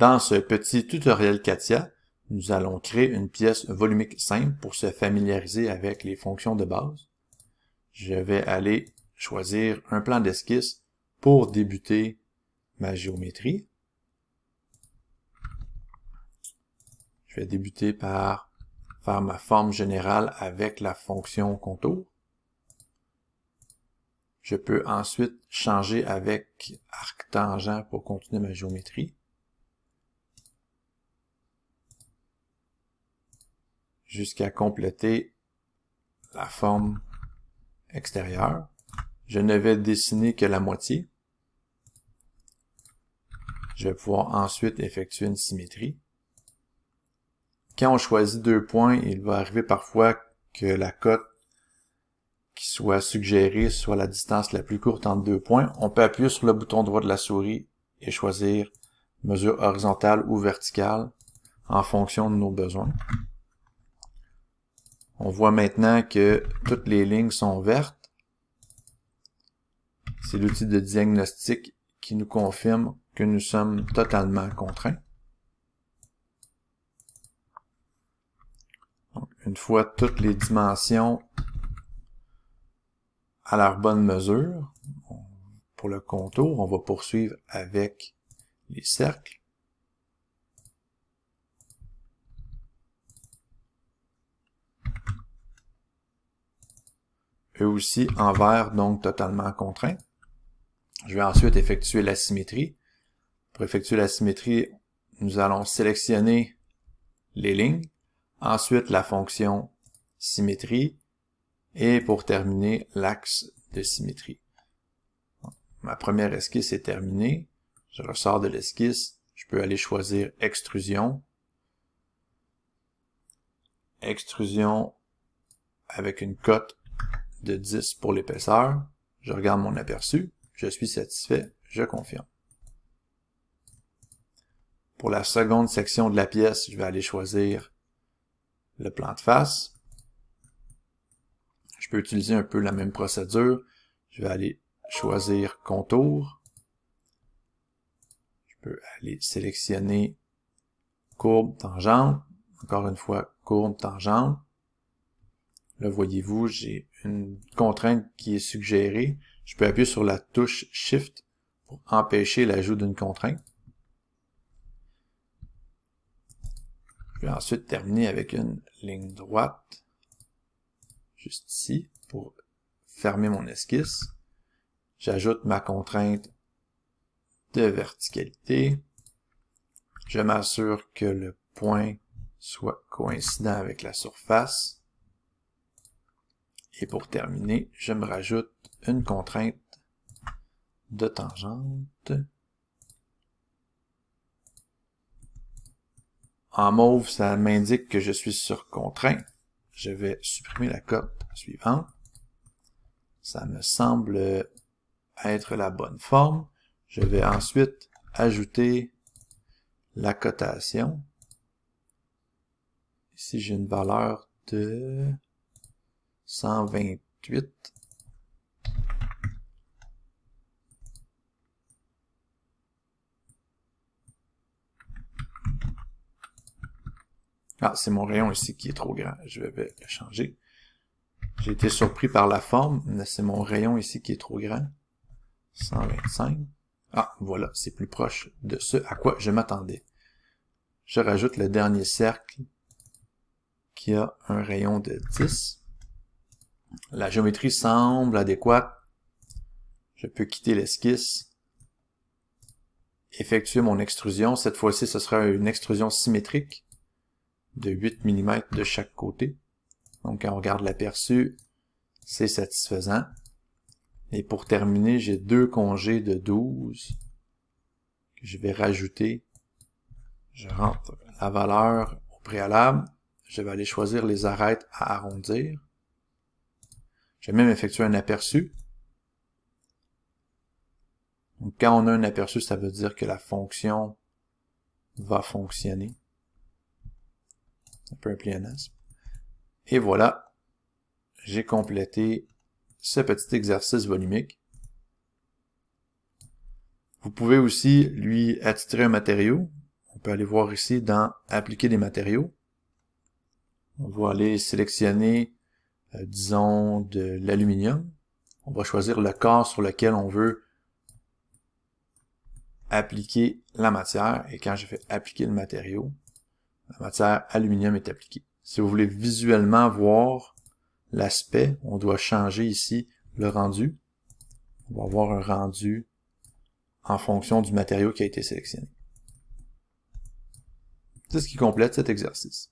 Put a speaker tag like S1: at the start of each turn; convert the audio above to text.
S1: Dans ce petit tutoriel CATIA, nous allons créer une pièce volumique simple pour se familiariser avec les fonctions de base. Je vais aller choisir un plan d'esquisse pour débuter ma géométrie. Je vais débuter par faire ma forme générale avec la fonction contour. Je peux ensuite changer avec arc-tangent pour continuer ma géométrie. Jusqu'à compléter la forme extérieure. Je ne vais dessiner que la moitié. Je vais pouvoir ensuite effectuer une symétrie. Quand on choisit 2 points, il va arriver parfois que la cote qui soit suggérée soit la distance la plus courte entre 2 points. On peut appuyer sur le bouton droit de la souris et choisir mesure horizontale ou verticale en fonction de nos besoins. On voit maintenant que toutes les lignes sont vertes. C'est l'outil de diagnostic qui nous confirme que nous sommes totalement contraints. Donc, une fois toutes les dimensions à leur bonne mesure, pour le contour, on va poursuivre avec les cercles. Eux aussi en vert, donc totalement contraints. Je vais ensuite effectuer la symétrie. Pour effectuer la symétrie, nous allons sélectionner les lignes, ensuite la fonction symétrie, et pour terminer, l'axe de symétrie. Ma première esquisse est terminée. Je ressors de l'esquisse. Je peux aller choisir extrusion. Extrusion avec une cote de 10 pour l'épaisseur. Je regarde mon aperçu. Je suis satisfait. Je confirme. Pour la seconde section de la pièce, je vais aller choisir le plan de face. Je peux utiliser un peu la même procédure. Je vais aller choisir contour. Je peux aller sélectionner courbe, tangente. Encore une fois, courbe, tangente. Là, voyez-vous, j'ai une contrainte qui est suggérée. Je peux appuyer sur la touche Shift pour empêcher l'ajout d'une contrainte. Je vais ensuite terminer avec une ligne droite, juste ici, pour fermer mon esquisse. J'ajoute ma contrainte de verticalité. Je m'assure que le point soit coïncident avec la surface. Et pour terminer, je me rajoute une contrainte de tangente. En mauve, ça m'indique que je suis sur contrainte. Je vais supprimer la cote suivante. Ça me semble être la bonne forme. Je vais ensuite ajouter la cotation. Ici, j'ai une valeur de 128. Ah, c'est mon rayon ici qui est trop grand. Je vais le changer. J'ai été surpris par la forme, mais c'est mon rayon ici qui est trop grand. 125. Ah, voilà, c'est plus proche de ce à quoi je m'attendais. Je rajoute le dernier cercle qui a un rayon de 10. La géométrie semble adéquate. Je peux quitter l'esquisse. Effectuer mon extrusion. Cette fois-ci, ce sera une extrusion symétrique de 8 mm de chaque côté. Donc, quand on regarde l'aperçu, c'est satisfaisant. Et pour terminer, j'ai 2 congés de 12 que je vais rajouter. Je rentre la valeur au préalable. Je vais aller choisir les arêtes à arrondir. Je vais même effectuer un aperçu. Donc, quand on a un aperçu, ça veut dire que la fonction va fonctionner. Un peu un pléonasme. Et voilà, j'ai complété ce petit exercice volumique. Vous pouvez aussi lui attitrer un matériau. On peut aller voir ici dans appliquer des matériaux. On va aller sélectionner, disons, de l'aluminium. On va choisir le corps sur lequel on veut appliquer la matière. Et quand je fais appliquer le matériau, la matière aluminium est appliquée. Si vous voulez visuellement voir l'aspect, on doit changer ici le rendu. On va avoir un rendu en fonction du matériau qui a été sélectionné. C'est ce qui complète cet exercice.